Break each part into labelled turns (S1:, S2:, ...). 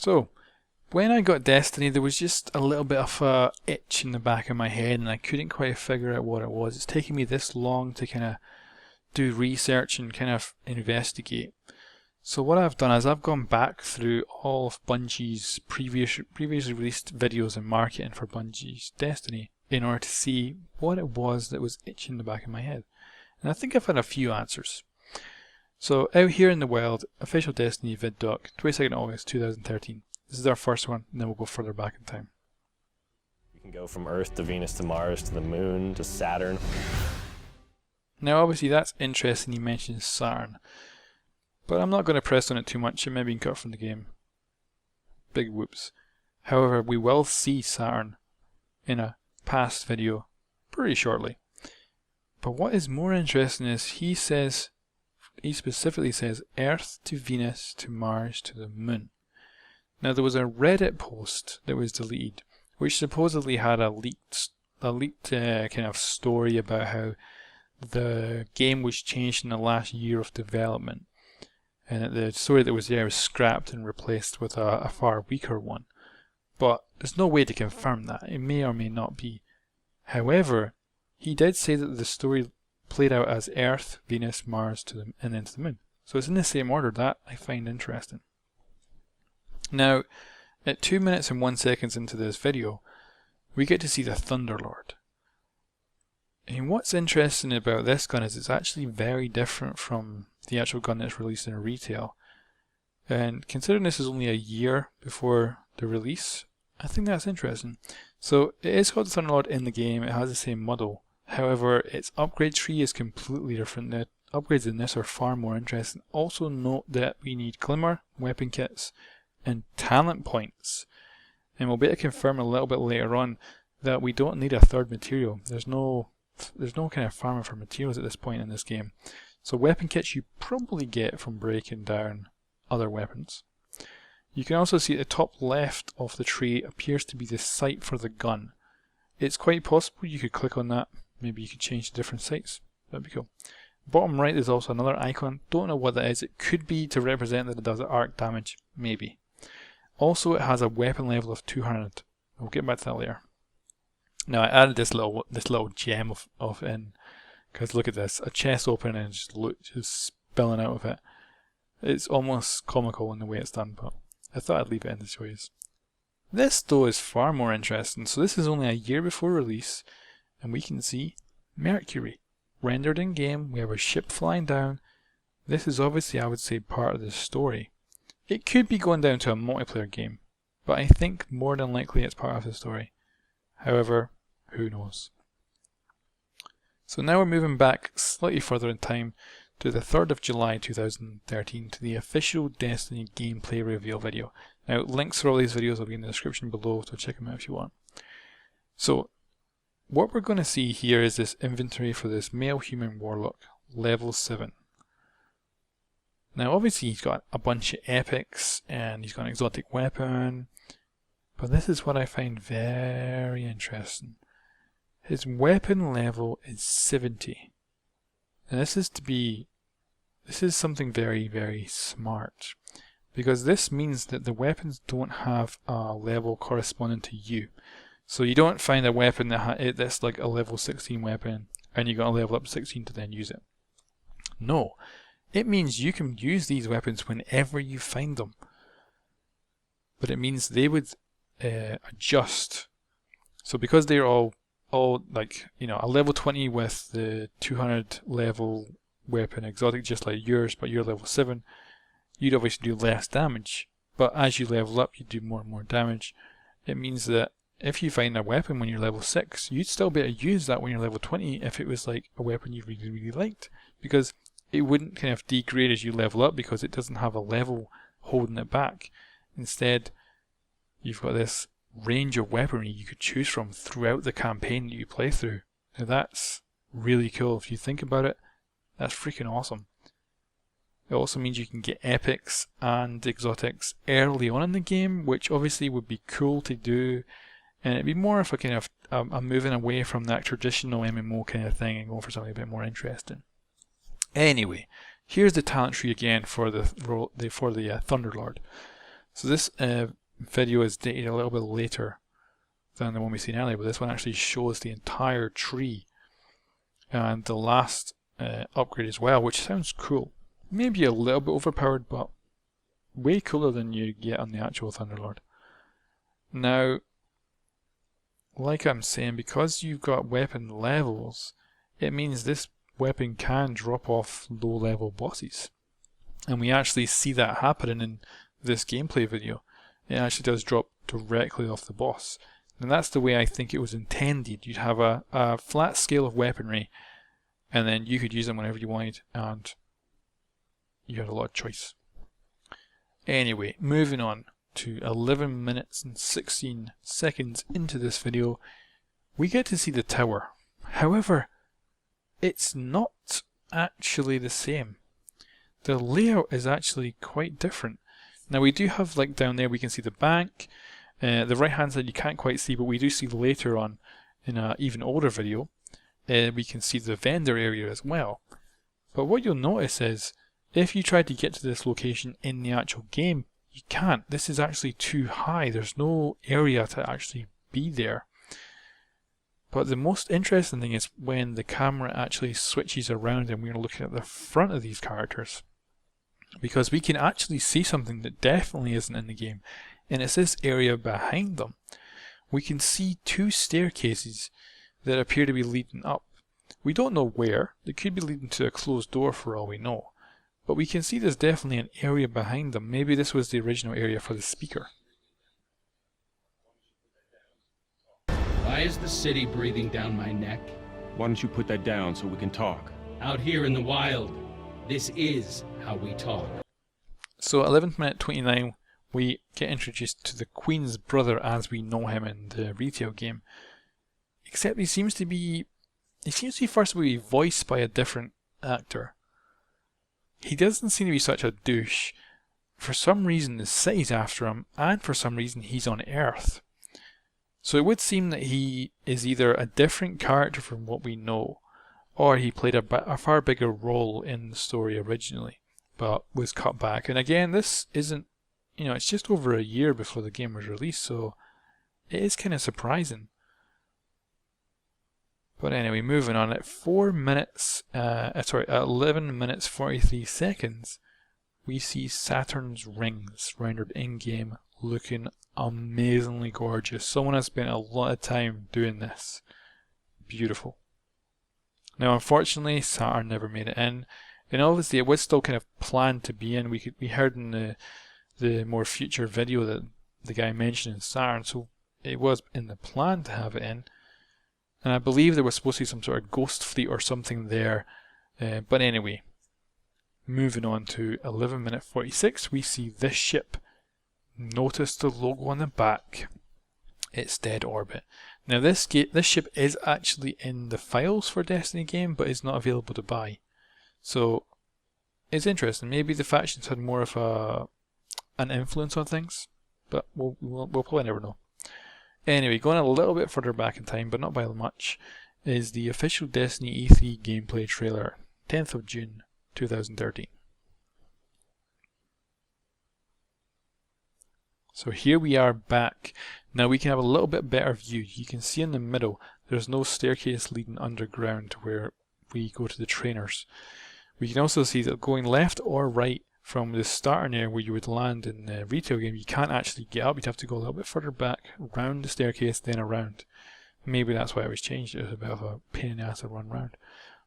S1: So, when I got Destiny, there was just a little bit of a itch in the back of my head and I couldn't quite figure out what it was. It's taken me this long to kind of do research and kind of investigate. So what I've done is I've gone back through all of Bungie's previously released videos and marketing for Bungie's Destiny in order to see what it was that was itching in the back of my head. And I think I've had a few answers. So out here in the wild, official Destiny ViDoc, 22nd August 2013. This is our first one, and then we'll go further back in time.
S2: You can go from Earth to Venus to Mars to the Moon to Saturn.
S1: Now obviously that's interesting, he mentions Saturn. But I'm not going to press on it too much, it may be cut from the game. Big whoops. However, we will see Saturn in a past video pretty shortly. But what is more interesting is he specifically says Earth to Venus to Mars to the Moon. Now there was a Reddit post that was deleted which supposedly had a leaked kind of story about how the game was changed in the last year of development and that the story that was there was scrapped and replaced with a far weaker one. But there's no way to confirm that. It may or may not be. However, he did say that the story played out as Earth, Venus, Mars and then to the Moon. So it's in the same order. That I find interesting. Now, at 2 minutes and 1 second into this video, we get to see the Thunderlord. And what's interesting about this gun is it's actually very different from the actual gun that's released in retail. And considering this is only a year before the release, I think that's interesting. So it is called the Thunderlord in the game, it has the same model. However, its upgrade tree is completely different. The upgrades in this are far more interesting. Also note that we need Glimmer, weapon kits, and talent points. And we'll be able to confirm a little bit later on that we don't need a third material. There's no kind of farming for materials at this point in this game. So weapon kits you probably get from breaking down other weapons. You can also see at the top left of the tree appears to be the sight for the gun. It's quite possible you could click on that. Maybe you could change the different sights. That'd be cool. Bottom right there's also another icon. Don't know what that is. It could be to represent that it does arc damage. Maybe. Also it has a weapon level of 200. We'll get back to that later. Now I added this little gem of in, because look at this, a chest opening and just loot just spilling out of it. It's almost comical in the way it's done, but I thought I'd leave it in to show you. This though is far more interesting. So this is only a year before release, and we can see Mercury rendered in game. We have a ship flying down. This is obviously, I would say, part of the story. It could be going down to a multiplayer game, but I think more than likely it's part of the story. However, who knows? So now we're moving back slightly further in time to the 3rd of July 2013 to the official Destiny gameplay reveal video. Now links for all these videos will be in the description below, so check them out if you want. So what we're going to see here is this inventory for this male human warlock, level 7. Now obviously he's got a bunch of epics and he's got an exotic weapon, but this is what I find very interesting. His weapon level is 70. And this is something very, very smart, because this means that the weapons don't have a level corresponding to you. So you don't find a weapon that's like a level 16 weapon and you got to level up 16 to then use it. No. It means you can use these weapons whenever you find them. But it means they would adjust. So because they're all like, you know, a level 20 with the 200 level weapon exotic just like yours, but you're level 7, you'd obviously do less damage. But as you level up, you do more and more damage. It means that if you find a weapon when you're level 6, you'd still be able to use that when you're level 20 if it was like a weapon you really, really liked. Because it wouldn't kind of degrade as you level up because it doesn't have a level holding it back. Instead, you've got this range of weaponry you could choose from throughout the campaign that you play through. Now that's really cool. If you think about it, that's freaking awesome. It also means you can get epics and exotics early on in the game, which obviously would be cool to do, and it'd be more of a kind of a moving away from that traditional MMO kind of thing and going for something a bit more interesting. Anyway, here's the talent tree again for the Thunderlord. So this video is dated a little bit later than the one we seen earlier, but this one actually shows the entire tree and the last upgrade as well, which sounds cool. Maybe a little bit overpowered, but way cooler than you get on the actual Thunderlord. Now, like I'm saying, because you've got weapon levels, it means this weapon can drop off low level bosses. And we actually see that happening in this gameplay video. It actually does drop directly off the boss. And that's the way I think it was intended. You'd have a flat scale of weaponry, and then you could use them whenever you wanted, and you had a lot of choice. Anyway, moving on to 11 minutes and 16 seconds into this video, we get to see the tower. However, it's not actually the same. The layout is actually quite different. Now we do have, like down there we can see the bank. The right hand side you can't quite see, but we do see later on in an even older video, we can see the vendor area as well. But what you'll notice is, if you try to get to this location in the actual game, you can't. This is actually too high. There's no area to actually be there. But the most interesting thing is when the camera actually switches around and we're looking at the front of these characters. Because we can actually see something that definitely isn't in the game, and it's this area behind them. We can see two staircases that appear to be leading up. We don't know where. They could be leading to a closed door for all we know. But we can see there's definitely an area behind them. Maybe this was the original area for the speaker.
S3: Why is the city breathing down my neck?
S4: Why don't you put that down so we can talk?
S3: Out here in the wild, this is how we talk.
S1: So 11th minute 29, we get introduced to the Queen's brother as we know him in the retail game. Except he seems to be first of all voiced by a different actor. He doesn't seem to be such a douche. For some reason the city's after him, and for some reason he's on Earth. So it would seem that he is either a different character from what we know, or he played a far bigger role in the story originally, but was cut back. And again, this isn't, it's just over a year before the game was released, so it is kind of surprising. But anyway, moving on, at 11 minutes 43 seconds, we see Saturn's rings rendered in-game, looking amazingly gorgeous. Someone has spent a lot of time doing this. Beautiful. Now unfortunately, Saturn never made it in, and obviously it was still kind of planned to be in. We heard in the more future video that the guy mentioned in Saturn, so it was in the plan to have it in. And I believe there was supposed to be some sort of ghost fleet or something there. But anyway, moving on to 11 minute 46, we see this ship. Notice the logo on the back. It's Dead Orbit. Now this ship is actually in the files for Destiny game, but is not available to buy. So it's interesting. Maybe the factions had more of an influence on things, but we'll probably never know. Anyway, going a little bit further back in time, but not by much, is the official Destiny E3 gameplay trailer, 10th of June 2013. So here we are back. Now we can have a little bit better view. You can see in the middle, there's no staircase leading underground to where we go to the trainers. We can also see that going left or right from the starting area where you would land in the retail game, you can't actually get up. You'd have to go a little bit further back, round the staircase, then around. Maybe that's why it was changed. It was a bit of a pain in the ass to run round.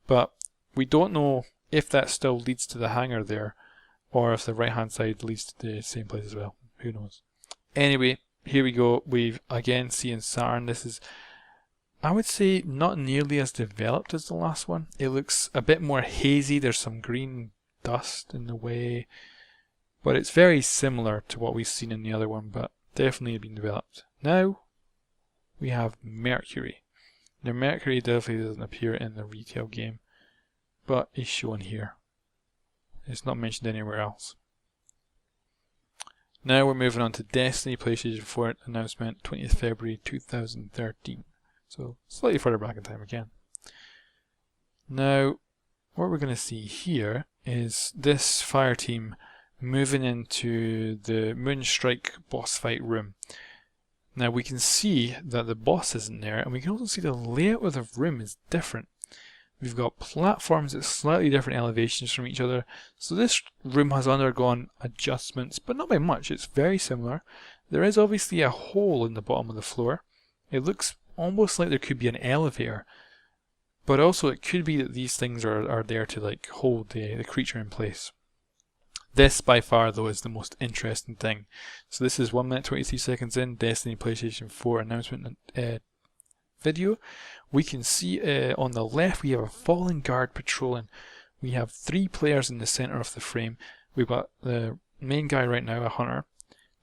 S1: But we don't know if that still leads to the hangar there, or if the right hand side leads to the same place as well. Who knows? Anyway, here we go. We've again seen Saturn. This is, I would say, not nearly as developed as the last one. It looks a bit more hazy. There's some green dust in the way, but it's very similar to what we've seen in the other one, but definitely been developed. Now we have Mercury. Now Mercury definitely doesn't appear in the retail game, but is shown here. It's not mentioned anywhere else. Now we're moving on to Destiny PlayStation 4 announcement, 20th February 2013. So slightly further back in time again. Now what we're going to see here is this fire team moving into the Moonstrike boss fight room. Now we can see that the boss isn't there, and we can also see the layout of the room is different. We've got platforms at slightly different elevations from each other, so this room has undergone adjustments, but not by much. It's very similar. There is obviously a hole in the bottom of the floor. It looks almost like there could be an elevator, but also it could be that these things are there to like hold the creature in place. This by far though is the most interesting thing. So this is 1 minute 23 seconds in, Destiny PlayStation 4 announcement video. We can see on the left we have a fallen guard patrolling. We have 3 players in the center of the frame. We've got the main guy right now, a hunter,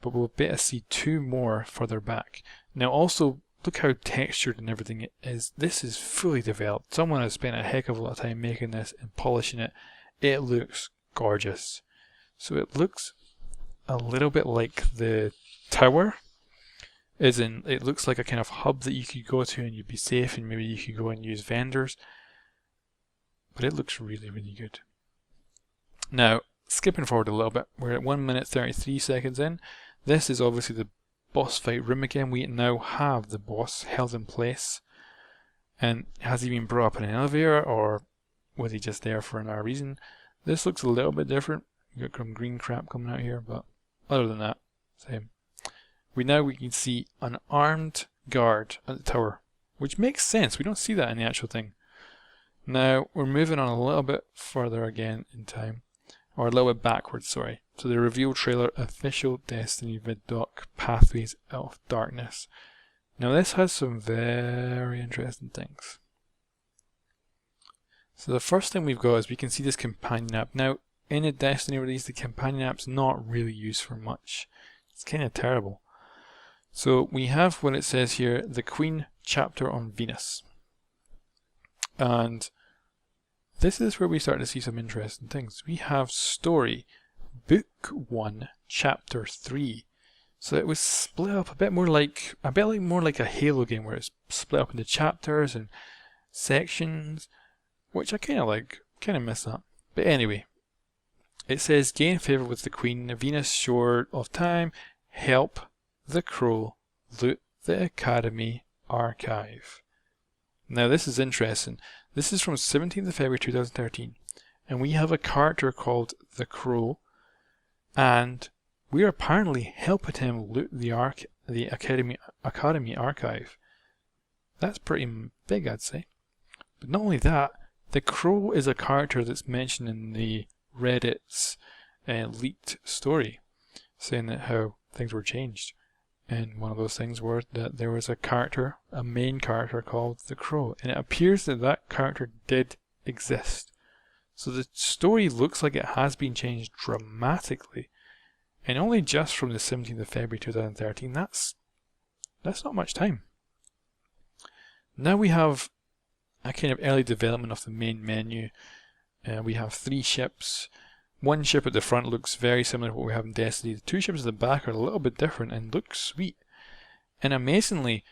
S1: but we'll be able to see 2 more further back. Now also, look how textured and everything it is. This is fully developed. Someone has spent a heck of a lot of time making this and polishing it. It looks gorgeous. So it looks a little bit like the tower. As in, it looks like a kind of hub that you could go to and you'd be safe, and maybe you could go and use vendors. But it looks really, really good. Now, skipping forward a little bit, we're at 1 minute 33 seconds in. This is obviously the boss fight room again. We now have the boss held in place. And has he been brought up in an elevator, or was he just there for another reason? This looks a little bit different. You got some green crap coming out here, but other than that, same. We can see an armed guard at the tower, which makes sense. We don't see that in the actual thing. Now we're moving on a little bit further again in time, or a little bit backwards, sorry. So the reveal trailer, official Destiny ViDoc, Pathways of Darkness. Now this has some very interesting things. So the first thing we've got is we can see this companion app. Now in a Destiny release, the companion app's not really used for much. It's kind of terrible. So we have what it says here, the Queen chapter on Venus. And this is where we start to see some interesting things. We have story, book 1, chapter 3. So it was split up a bit more like a Halo game, where it's split up into chapters and sections, which I kind of like, kind of miss that. But anyway, it says gain favor with the Queen, Venus short of time, help the Crow, loot the Academy archive. Now this is interesting. This is from 17th of February 2013, and we have a character called the Crow, and we are apparently helping him loot the Academy archive. That's pretty big, I'd say. But not only that, the Crow is a character that's mentioned in the Reddit's leaked story, saying that how things were changed. And one of those things were that there was a main character called the Crow, and it appears that that character did exist. So the story looks like it has been changed dramatically, and only just from the 17th of February 2013. That's not much time. Now we have a kind of early development of the main menu. We have 3 ships. 1 ship at the front looks very similar to what we have in Destiny. The 2 ships at the back are a little bit different and look sweet. And amazingly,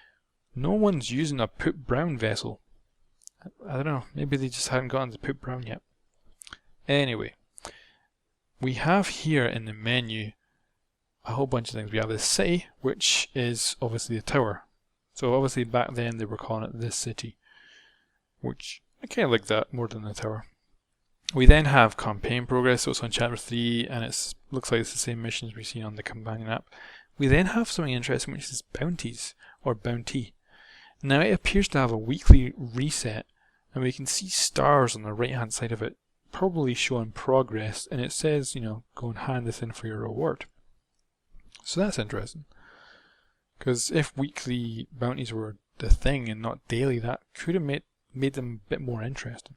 S1: no one's using a poop brown vessel. I don't know, maybe they just haven't gotten to poop brown yet. Anyway, we have here in the menu a whole bunch of things. We have the city, which is obviously the tower. So obviously back then they were calling it this city, which I kind of like that more than the tower. We then have campaign progress, so it's on chapter 3, and it looks like it's the same missions we've seen on the companion app. We then have something interesting, which is bounties, or bounty. Now it appears to have a weekly reset, and we can see stars on the right hand side of it, probably showing progress, and it says, you know, go and hand this in for your reward. So that's interesting. Because if weekly bounties were the thing and not daily, that could have made them a bit more interesting.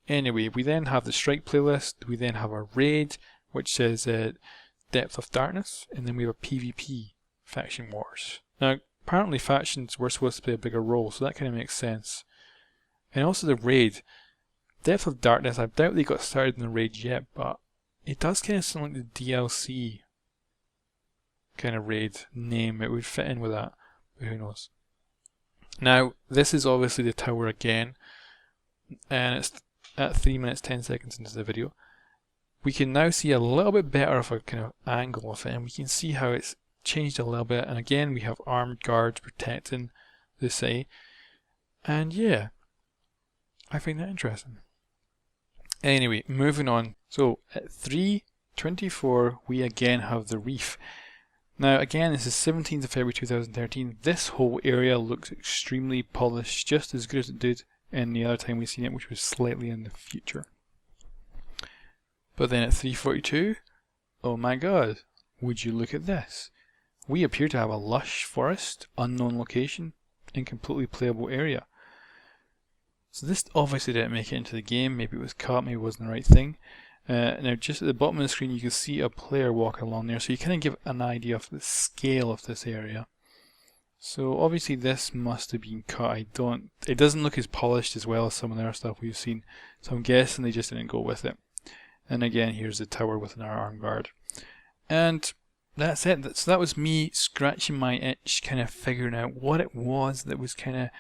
S1: Anyway, we then have the strike playlist, we then have a raid, which says Depth of Darkness, and then we have a PvP, Faction Wars. Now, apparently factions were supposed to play a bigger role, so that kind of makes sense. And also the raid, Depth of Darkness, I doubt they got started in the raid yet, but it does kind of sound like the DLC kind of raid name. It would fit in with that, but who knows. Now, this is obviously the tower again, and it's at 3 minutes 10 seconds into the video. we can now see a little bit better of a kind of angle of it, and we can see how it's changed a little bit. And again, we have armed guards protecting the city. And yeah, I find that interesting. Anyway, moving on. So at 3:24, we again have the reef. Now again, this is 17th of February 2013. This whole area looks extremely polished, just as good as it did in the other time we've seen it, which was slightly in the future. But then at 3:42, oh my god, would you look at this? We appear to have a lush forest, unknown location, and completely playable area. So this obviously didn't make it into the game. Maybe it was cut, maybe it wasn't the right thing. Now just at the bottom of the screen you can see a player walking along there, so you kind of give an idea of the scale of this area. So obviously this must have been cut. It doesn't look as polished as well as some of the other stuff we've seen, so I'm guessing they just didn't go with it. And again, here's the tower with an armed guard. And that's it. So that was me scratching my itch, kind of figuring out what it was that was kind of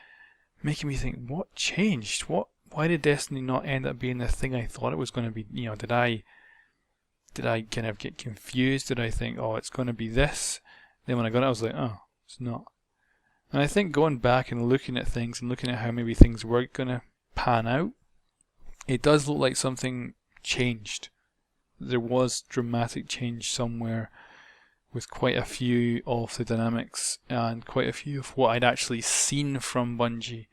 S1: making me think, what changed? Why did Destiny not end up being the thing I thought it was going to be? You know, did I kind of get confused? Did I think, oh, it's going to be this? Then when I got it, I was like, oh, it's not. And I think going back and looking at things and looking at how maybe things were going to pan out, it does look like something changed. There was dramatic change somewhere, with quite a few of the dynamics and quite a few of what I'd actually seen from Bungie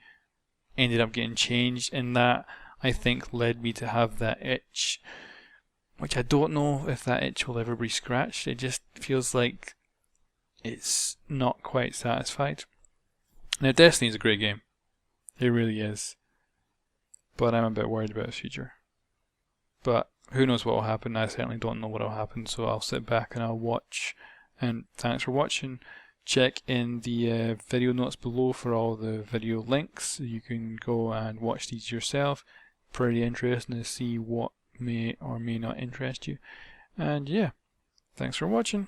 S1: ended up getting changed, and that I think led me to have that itch, which I don't know if that itch will ever be scratched. It just feels like it's not quite satisfied. Now Destiny is a great game, it really is, but I'm a bit worried about its future. But who knows what will happen? I certainly don't know what will happen, so I'll sit back and I'll watch. And thanks for watching. Check in the video notes below for all the video links. You can go and watch these yourself. Pretty interesting to see what may or may not interest you. And yeah, thanks for watching.